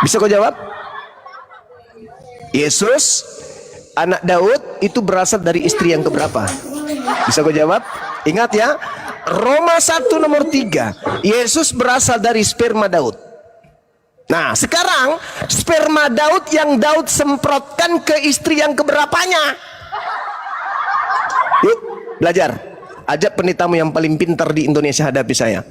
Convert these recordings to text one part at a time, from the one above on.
Bisa kau jawab? Yesus anak Daud itu berasal dari istri yang keberapa? Bisa kau jawab? Ingat ya, Roma 1 nomor 3, Yesus berasal dari sperma Daud. Nah sekarang sperma Daud yang Daud semprotkan ke istri yang keberapanya? Yuk belajar. Ajak pendetamu yang paling pintar di Indonesia hadapi saya.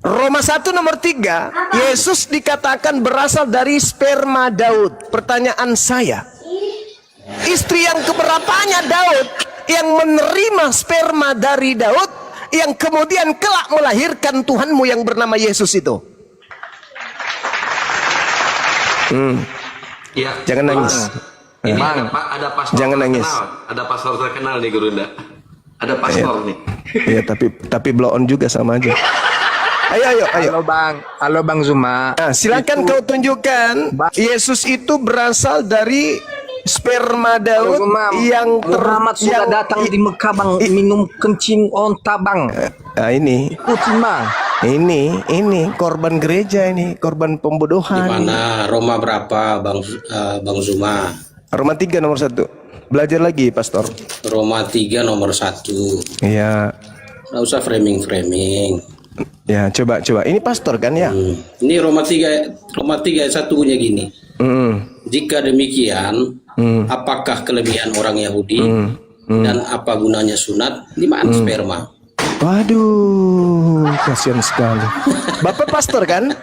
Roma 1 nomor 3, Yesus dikatakan berasal dari sperma Daud. Pertanyaan saya, istri yang keberapanya Daud yang menerima sperma dari Daud yang kemudian kelak melahirkan Tuhanmu yang bernama Yesus itu? Ya, Jangan nangis. Ini ada pastor Jangan terkenal. nangis. Ada pastor terkenal nih Gurunda. Ada pastor nih. Iya, tapi blow on juga sama aja. Ayo. Halo Bang Zuma. Nah, silakan kau tunjukkan Yesus itu berasal dari sperma Daud yang Muhammad sudah datang di Mekah Bang, minum kencing onta Bang. Nah, ini Ikutin Bang. ini korban gereja, ini korban pembodohan. Mana Roma berapa Bang Zuma? Roma 3 nomor 1. Belajar lagi Pastor. Roma 3 nomor 1. Iya. Nggak usah framing. Ya, coba. Ini pastor kan ya? Ini Roma 3 ayat 1 punya gini. Jika demikian, apakah kelebihan orang Yahudi dan apa gunanya sunat? Di mana sperma? Waduh, kasihan sekali. Bapak pastor kan?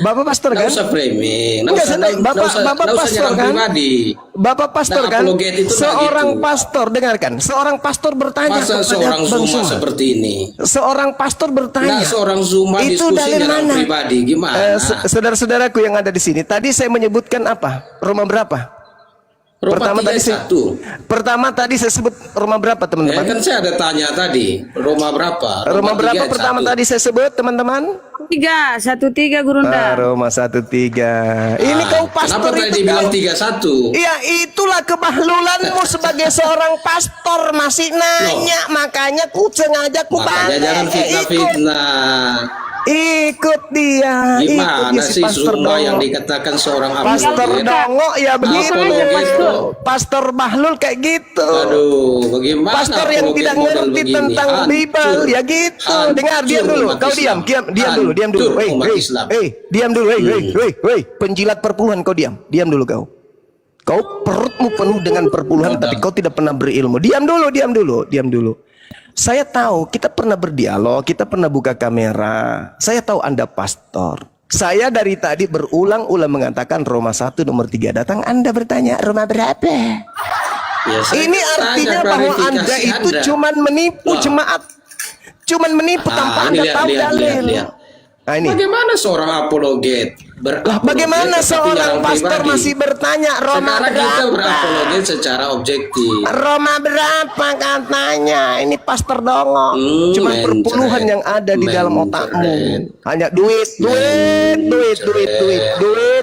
Bapak pastor kan? Nggak usah framing. Enggak, Bapak pastor kan? Pribadi. Bapak pastor Nah, kan? apologet itu Seorang gitu. pastor, dengarkan. Seorang pastor bertanya Masa kepada seorang Bang Zuma Zuma. seperti ini? Seorang pastor bertanya. Nah, seorang Zuma itu diskusi dari dalam mana? pribadi gimana? Saudara-saudaraku yang ada di sini, tadi saya menyebutkan apa? Roma berapa? Roma Pertama 3 tadi ayat 1. Pertama tadi saya sebut Roma berapa, Ya teman-teman? kan saya ada tanya tadi, Roma berapa? Roma 3 berapa ayat pertama 1. tadi saya sebut, teman-teman? 1-3 Gurunda. Roma 1:3. Ini kau pastor kenapa tadi itu dibilang kau. 3-1? Ya itulah kebahlulanmu sebagai seorang pastor, masih nanya. Makanya ku sengaja ku Makanya jangan fitnah-fitnah. Ikut dia. Gimana Ikut dia sih pastor Zuma yang Dongo. dikatakan seorang Pastor apologet? Dongo ya begitu. Apologet. Pastor Bahlul kayak gitu. Aduh, bagaimana Pastor yang apologet tidak model ngerti begini? tentang Bible ya gitu. Hancur Dengar, diam dulu. umat Kau Islam. diam dulu. Hancur umat Islam. Diam dulu. Penjilat perpuluhan kau diam. Diam dulu kau. Kau perutmu penuh dengan perpuluhan tapi kau tidak pernah berilmu. Diam dulu. Saya tahu kita pernah berdialog, kita pernah buka kamera. Saya tahu Anda pastor. Saya dari tadi berulang-ulang mengatakan Roma 1 nomor 3 datang. Anda bertanya Roma berapa? Ya, saya Ini tanya artinya bahwa klarifikasi Anda itu Anda. cuman menipu Wah. jemaat. Cuman menipu tanpa ini Anda tahu dalil. lihat. Nah, ini. Bagaimana seorang apologet? Bagaimana seorang pastor masih bertanya Roma Sekarang kita berapa? berapologet secara objektif. Roma berapa katanya? Ini pastor Dongo. Cuma mencret. perpuluhan yang ada di dalam otakmu. Hanya duit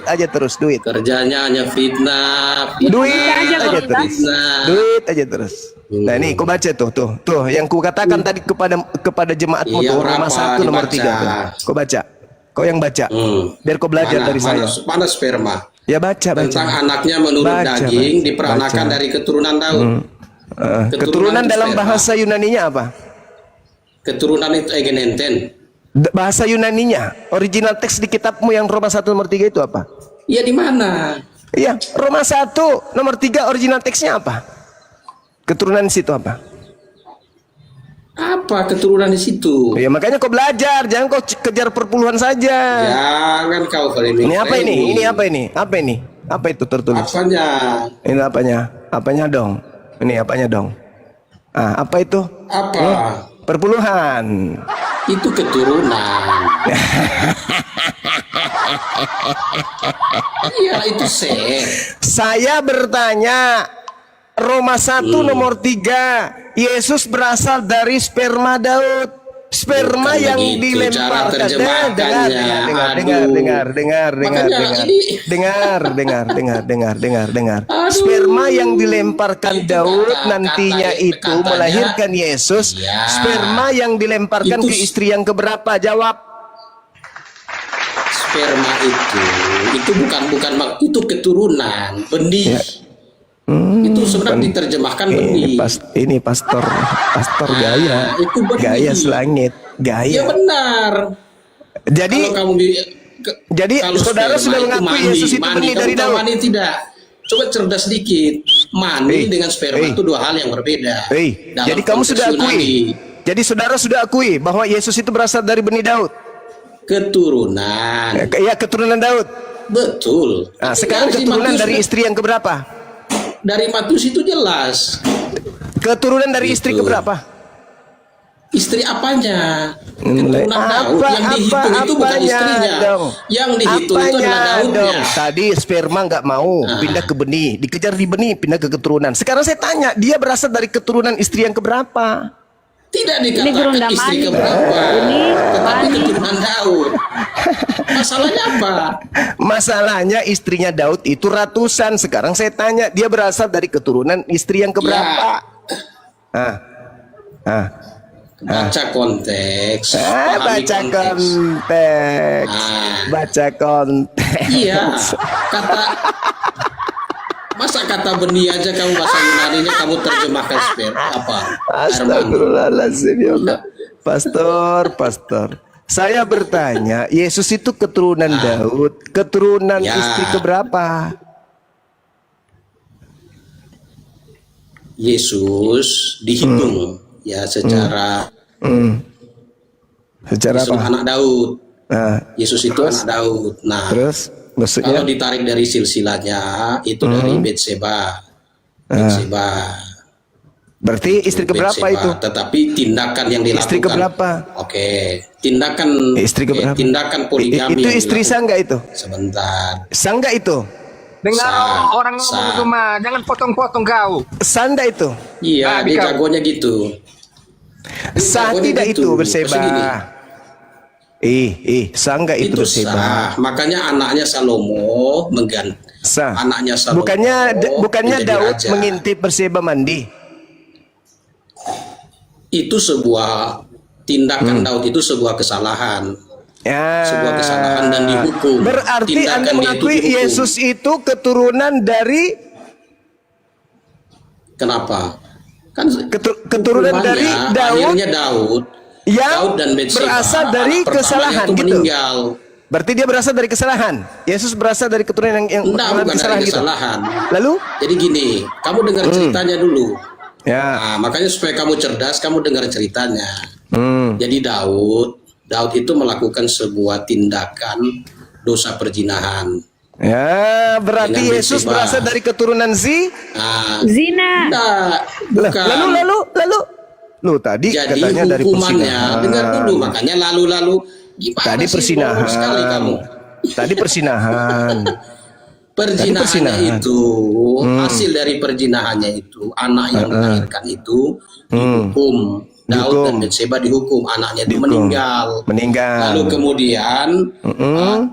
aja terus duit. Kerjanya hanya fitnah. Duit aja aja kok, terus. Fitnah. Duit aja terus. Nah ini kau baca tuh yang ku katakan tadi kepada jemaatmu Iya, tuh Roma berapa 1 nomor dibaca? 3 tuh. Kau baca. Kau yang baca. Biar kau belajar dari saya. Mana sperma? Ya baca. Tentang anaknya menurut Baca, daging baca. diperanakan Baca. dari keturunan Daud. Keturunan itu dalam sperma. bahasa Yunaninya apa? Keturunan itu egenenten. Bahasa Yunaninya, original teks di kitabmu yang Roma 1 nomor 3 itu apa? Iya di mana? Iya, Roma 1 nomor 3 original teksnya apa? Keturunan di situ apa? Apa keturunan di situ? Ya makanya kau belajar, jangan kau kejar perpuluhan saja. Jangan kau framing. Ini apa ini? Ini apa ini? Apa ini? Apa itu tertulis? Apanya? Ini apanya? Apanya dong? Ini apanya dong? Ah, apa itu? Apa? Perpuluhan. Itu keturunan. Iya itu Saya bertanya, Roma 1 nomor 3, Yesus berasal dari sperma Daud. Sperma Bukan yang begitu dilemparkan. cara terjemahkannya. Dengar. Aduh. Sperma yang dilemparkan Itu Daud kata- nantinya itu katanya- melahirkan Yesus. Ya. Sperma yang dilemparkan Itu ke istri yang keberapa? Jawab. sperma itu itu keturunan benih. Ya. Itu sebenarnya diterjemahkan benih. Ini pastor gaya, itu benih. gaya selangit, Ya gaya. benar. Jadi Kalau kamu kalau saudara sperma sudah itu mengakui mani, Yesus itu mani. benih Kamu dari tahu Daud. mani tidak? Coba cerdas sedikit. Mani dengan sperma itu dua hal yang berbeda. Dalam Jadi kamu konteks sudah akui. Yunani, Jadi saudara sudah akui bahwa Yesus itu berasal dari benih Daud. keturunan. Ya, keturunan Daud. Betul. Nah, sekarang Dari keturunan Matius- dari istri yang keberapa? dari Matius itu jelas. Keturunan dari istri Gitu. keberapa? Istri apanya? Mulai Keturunan Daud. Yang dihitung itu bukan apanya istrinya. dong? Yang dihitung itu Apanya adalah Daudnya. dong? Tadi sperma nggak mau pindah ke benih, dikejar di benih, pindah ke keturunan. Sekarang saya tanya, dia berasal dari keturunan istri yang keberapa? Tidak Ini dikatakan gerunda istri mani. keberapa, Ini tetapi mani. keturunan Daud. Masalahnya apa? Masalahnya istrinya Daud itu ratusan. Sekarang saya tanya, dia berasal dari keturunan istri yang keberapa? Baca konteks, pahami Baca konteks. konteks. Ah. Baca konteks. Iya, masa kata benih aja kamu bahasa Yunaninya kamu terjemahkan apa? Air mani. Astagfirullahaladzim, ya Allah. Pastor. Saya bertanya, Yesus itu keturunan Daud, keturunan Ya. istri keberapa? Yesus dihitung ya secara Secara Yesus apa? anak Daud. Nah, Yesus itu anak Daud. Nah, terus maksudnya? kalau ditarik dari silsilahnya itu dari Betseba. Betseba. Berarti istri keberapa Betseba. itu? Tetapi tindakan yang dilakukan. Istri keberapa? Oke, tindakan. Istri keberapa? Tindakan poligami. Itu yang istri dilakukan. sah nggak itu? Sebentar. Sah nggak itu? Dengar Sah, orang ngomong sah. itu mah, jangan potong-potong kau. Sah nggak itu? Iya, dia Dikau. jagonya gitu. Sah Jagonya tidak gitu. itu Maksudnya gini, Berseba? Sah nggak itu itu Berseba? sah. Makanya anaknya Salomo mengganti. Sah. Anaknya Salomo. Bukannya menjadi Daud raja. mengintip Berseba mandi? Itu sebuah tindakan Daud itu sebuah kesalahan. Ya. Sebuah kesalahan dan dihukum. Berarti Tindakan Anda dia itu mengakui dihukum. Yesus itu keturunan dari Kenapa? Kan keturunan hukumannya, dari Daud akhirnya Daud yang dan Betseba, berasal dari anak pertamanya kesalahan itu gitu. meninggal. Berarti dia berasal dari kesalahan. Yesus berasal dari keturunan yang Enggak, mengalami bukan kesalahan dari gitu. kesalahan. Lalu? Jadi gini, kamu dengar ceritanya dulu. Ya. Nah, makanya supaya kamu cerdas, kamu dengar ceritanya. Hmm. Jadi Daud itu melakukan sebuah tindakan dosa perzinahan. Ya, berarti Dengan Yesus Betseba. berasal dari keturunan Nah, Zina. enggak, bukan. Lalu. Lu tadi Jadi katanya dari hukumannya, persinahan. dengar dulu, makanya lalu gimana Tadi sih, persinahan. boros sekali kamu. Tadi persinahan. Perzinahannya persinahan. itu hasil dari perzinahannya itu anak yang dilahirkan itu dihukum. Daud Dihukum. dan Betseba dihukum, anaknya itu Dihukum. meninggal. Meninggal. Lalu kemudian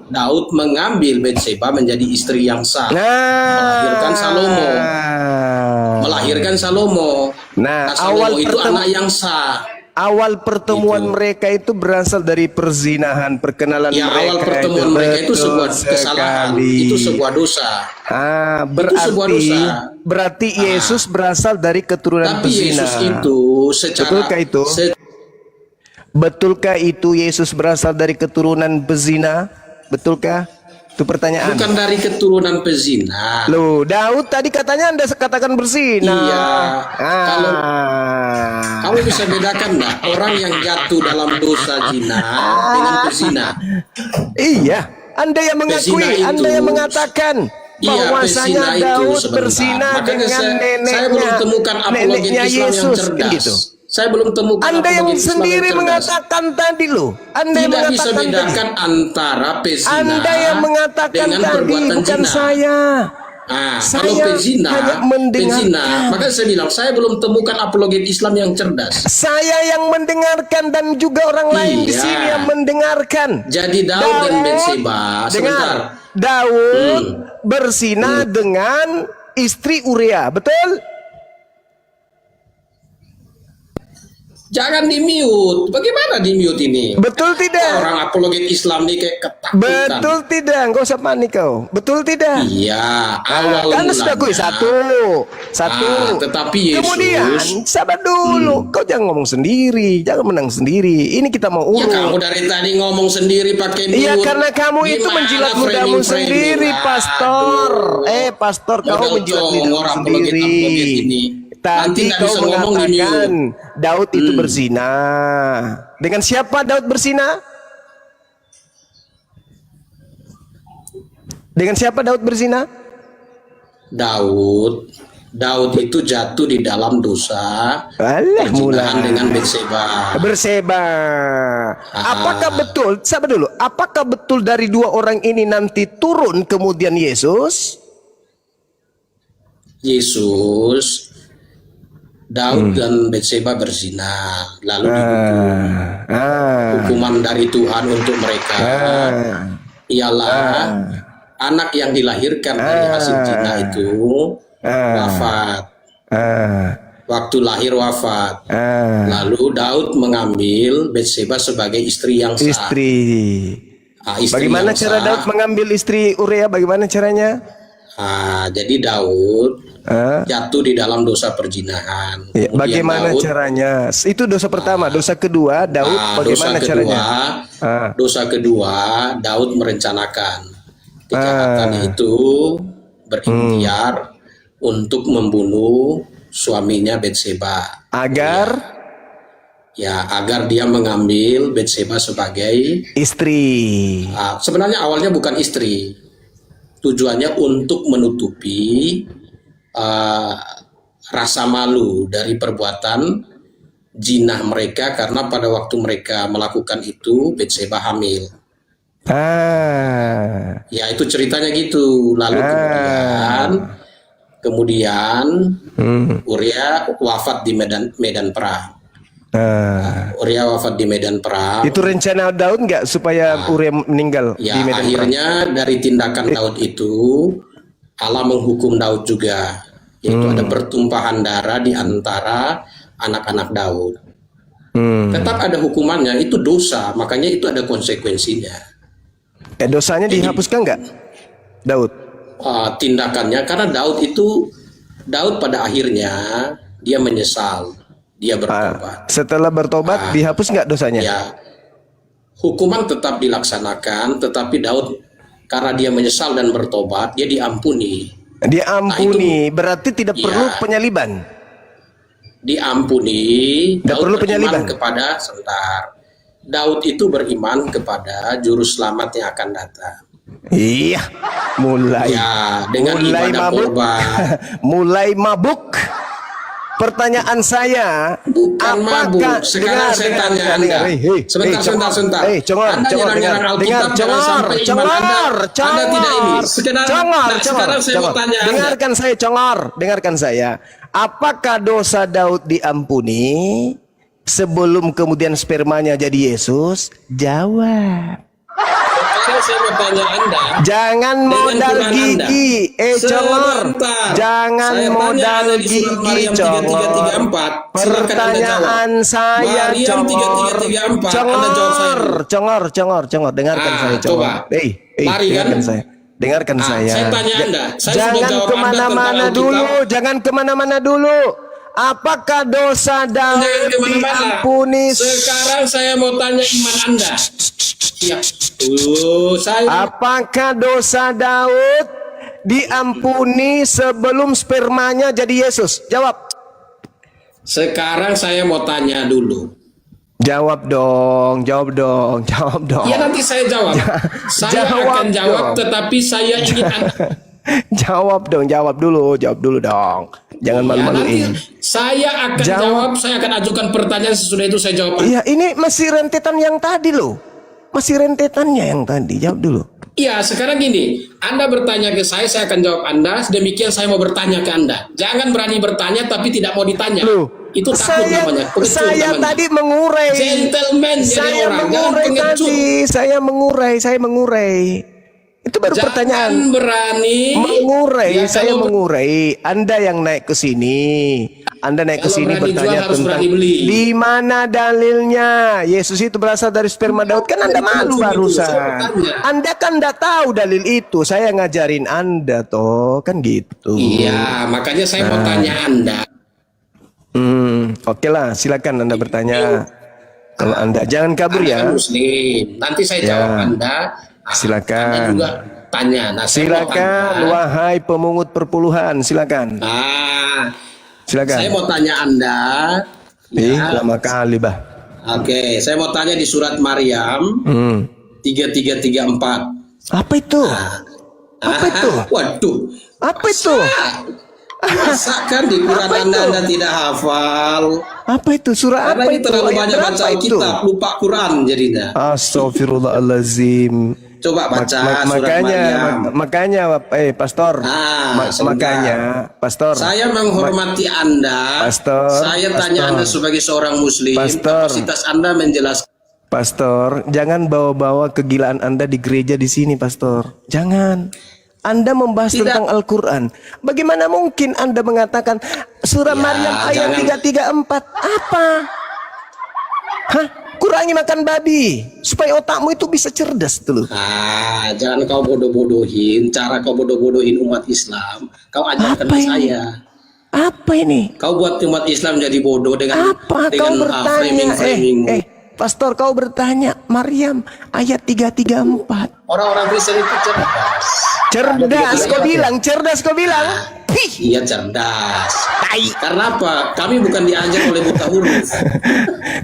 Daud mengambil Betseba menjadi istri yang sah, melahirkan Salomo. Melahirkan Salomo. Nah, Salomo awal itu pertemu- anak yang sah. Awal pertemuan mereka itu berasal dari perzinahan, perkenalan Ya, mereka. awal pertemuan mereka itu betul sebuah kesalahan, sekali. itu sebuah dosa. sebuah dosa. Berarti Yesus berasal dari keturunan Tapi pezina. Yesus itu secara Betulkah itu? Betulkah itu Yesus berasal dari keturunan pezina? Betulkah? Itu pertanyaan. bukan dari keturunan pezina. Loh, Daud tadi katanya Anda katakan berzina. Iya. Kalau Ah. kamu bisa bedakan nggak orang yang jatuh dalam dosa zina dengan pezina? Iya, Anda yang mengakui, Pezina itu- Anda yang mengatakan Iya, bahwasanya pezina itu Daud sebentar. berzina Makanya dengan saya belum temukan apologet neneknya Islam yang Yesus, kan cerdas. gitu. Saya belum temukan Anda yang apologet Islam sendiri cerdas. mengatakan tadi loh. Anda yang Tidak bisa mengatakan tadi. bedakan antara pezina Anda yang mengatakan dengan tadi, perbuatan bukan zina. saya. Nah, Saya kalau pezina, hanya mendengarkan. makanya saya bilang saya belum temukan apologet Islam yang cerdas. Saya yang mendengarkan dan juga orang lain di Iya. sini yang mendengarkan. Jadi Daud dan Betseba, sebentar. Daud berzina dengan istri Uria, betul? Jangan di-mute. Bagaimana di-mute ini? Betul tidak? Orang apologet Islam nih kayak ketakutan. Betul tidak? Gak usah panik kau. Betul tidak? Iya, awal Kan sudah gue satu. Tetapi Yesus, kemudian sabar dulu. Kau jangan ngomong sendiri, jangan menang sendiri. Ini kita mau ya urut. kamu dari tadi ngomong sendiri pakai mute. Iya, karena kamu itu Gimana menjilat ludahmu framing-framing? sendiri, Pastor. Pastor, Ya kau udah, menjilat Cong, ludahmu orang sendiri. apologet ini. Nanti Tadi nggak kau bisa ngomong di mengatakan mute. Daud itu berzina. Dengan siapa Daud berzina? Dengan siapa Daud berzina? Daud itu jatuh di dalam dosa Alah, perzinahan mulai. dengan Betseba. Apakah betul? Sabar dulu. Apakah betul dari dua orang ini nanti turun kemudian Yesus? Daud dan Betseba berzina, lalu dihukum. Hukuman dari Tuhan untuk mereka ialah anak yang dilahirkan dari hasil zina itu wafat. Waktu lahir wafat. Lalu Daud mengambil Betseba sebagai istri yang sah. Istri. Istri Bagaimana yang cara sah. Daud mengambil istri Uria? Bagaimana caranya? Jadi Daud jatuh di dalam dosa perzinahan. Ya, Kemudian bagaimana Daud, caranya? Itu dosa pertama. Dosa kedua, Daud bagaimana caranya? Dosa kedua, Daud merencanakan kejahatan itu berikhtiar untuk membunuh suaminya Betseba. Agar Agar dia mengambil Betseba sebagai istri. sebenarnya awalnya bukan istri. Tujuannya untuk menutupi rasa malu dari perbuatan jinah mereka, karena pada waktu mereka melakukan itu Betseba hamil. Ya itu ceritanya gitu. Lalu kemudian Uria wafat di medan perang. Uria wafat di medan perang. Itu rencana Daud nggak supaya Uria meninggal Ya di medan perang? akhirnya dari tindakan Daud itu Allah menghukum Daud juga, yaitu ada pertumpahan darah di antara anak-anak Daud. Tetap ada hukumannya, itu dosa, makanya itu ada konsekuensinya. Dosanya dihapuskan nggak, Daud? Tindakannya, karena Daud pada akhirnya dia menyesal, dia bertobat. Setelah bertobat dihapus nggak dosanya? Ya, hukuman tetap dilaksanakan, tetapi Daud karena dia menyesal dan bertobat, dia diampuni. Diampuni, berarti tidak perlu penyaliban. Diampuni. Tidak perlu penyaliban kepada Daud itu beriman kepada juru selamat yang akan datang. Iya, mulai. Ya, dengan mulai ibadah mabuk. korban. Mulai mabuk. Pertanyaan saya, Bukan apakah mabuk. Sekarang saya tanya Anda. Sebentar. Congor, Anda nyerang-nyerang Alkitab, jangan sampai iman Anda tidak ini. Sekarang saya mau tanya Anda. Dengarkan saya. Apakah dosa Daud diampuni sebelum kemudian spermanya jadi Yesus? Jawab. Sekarang saya mau tanya Anda. Jangan modal gigi, Congor. Jangan modal gigi, Congor. Pertanyaan saya, Congor. Dengarkan saya, Congor. Dengarkan saya. Dengarkan saya. Saya tanya Anda. Jangan kemana-mana dulu. Jangan kemana-mana dulu. Apakah dosa Daud diampuni? Sekarang saya mau tanya iman Anda. Ya. Apakah dosa Daud diampuni sebelum spermanya jadi Yesus? Jawab. Sekarang saya mau tanya dulu. Jawab dong. Ya nanti saya jawab. Saya akan jawab, tetapi saya ingin Jawab dulu dong. Jangan malu-maluin. Nanti saya akan jawab, saya akan ajukan pertanyaan, sesudah itu saya jawab. Iya, ini masih rentetan yang tadi loh. Masih rentetannya yang tadi. Jawab dulu. Iya, sekarang gini, Anda bertanya ke saya akan jawab Anda. Demikian saya mau bertanya ke Anda. Jangan berani bertanya tapi tidak mau ditanya. Loh, itu takut namanya. Saya tadi mengurai. Gentleman jadi orang, jangan pengecut. Saya mengurai. Itu baru Jangan pertanyaan. Berani Mengurai, ya, saya mengurai. Anda yang naik ke sini. Anda naik ke Kalau sini berani bertanya jual, harus tentang berani beli. di mana dalilnya Yesus itu berasal dari sperma Daud. Kan Anda malu barusan. Anda kan tidak tahu dalil itu. Saya ngajarin Anda toh, kan gitu. Iya, makanya saya mau tanya Anda. Oke lah, silakan Anda bertanya. Kalau Anda jangan kabur Anda ya. kan Muslim. Nanti saya Ya. jawab Anda. Silakan. Anda juga tanya. Nah, saya mau Silakan, tanya. wahai pemungut perpuluhan, silakan. Silakan. Saya mau tanya Anda. Lama kali bah. Oke, saya mau tanya di surat Maryam 3334. Apa itu? Apa itu? Waduh. Apa itu? Masa kan di Quran Apa itu? Anda tidak hafal? Apa itu? Surah Karena apa ini itu? terlalu Ayat banyak berapa baca itu? kitab, lupa Quran jadinya. Astagfirullahalazim. Coba baca surat Maryam. Makanya, Pastor. Sebentar. Makanya, Pastor. Saya menghormati Anda. Pastor, Saya tanya Anda sebagai seorang Muslim. Pastor. Kapasitas Anda menjelaskan. Pastor, jangan bawa-bawa kegilaan Anda di gereja di sini, Pastor. Jangan. Anda membahas Tidak. tentang Al-Quran. Bagaimana mungkin Anda mengatakan surah Ya, Maryam ayat jangan. 334? Apa? Hah? Kurangi makan babi supaya otakmu itu bisa cerdas dulu. Jangan kau bodoh-bodohin. Cara kau bodoh-bodohin umat Islam. Kau ajarkan Apa ke ini? saya. Apa ini? Kau buat umat Islam jadi bodoh dengan Apa kau bertanya? framing-framingmu. Pastor, kau bertanya Maryam ayat 334. Orang-orang Kristen itu cerdas. Cerdas kau bilang, cerdas kau bilang. Iya cerdas. Karena apa? Kami bukan diajar oleh buta huruf.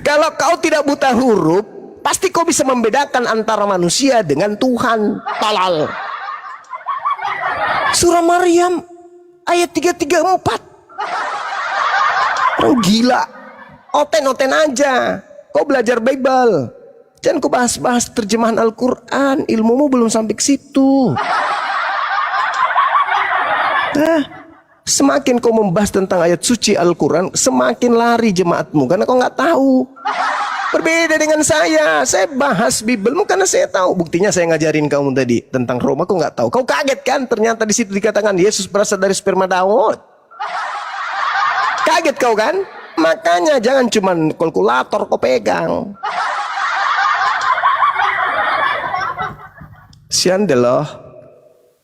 Kalau kau tidak buta huruf, pasti kau bisa membedakan antara manusia dengan Tuhan. Talal. Surah Maryam ayat 334. Orang gila. Oten-oten aja. Kau belajar Bible. Jangan kau bahas-bahas terjemahan Al-Quran. Ilmumu belum sampai ke situ. Semakin kau membahas tentang ayat suci Al-Quran, semakin lari jemaatmu karena kau nggak tahu. Berbeda dengan saya bahas Bibelmu karena saya tahu. Buktinya saya ngajarin kamu tadi tentang Roma, kau nggak tahu. Kau kaget kan? Ternyata di situ dikatakan Yesus berasal dari sperma Daud. Kaget kau kan? Makanya jangan cuman kalkulator kau pegang. Sian loh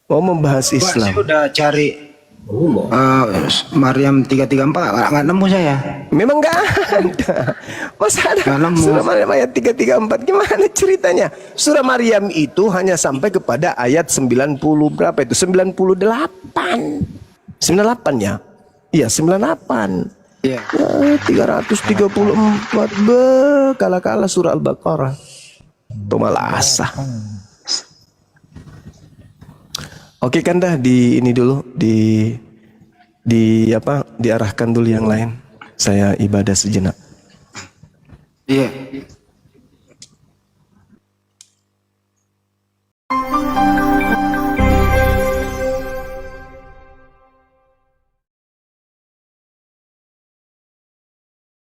mau membahas Islam. Saya udah cari Maryam 334 nggak nemu saya. Memang nggak ada. Masa ada Nggak nemu. surah Maryam ayat 334? Gimana ceritanya? Surah Maryam itu hanya sampai kepada ayat 90 berapa itu? 98. 98 ya? Iya 98. Iya. 334 kalah-kalah surah Al-Baqarah. Itu malah asah. Oke kan dah di ini dulu diarahkan dulu yang lain. Saya ibadah sejenak. Iya.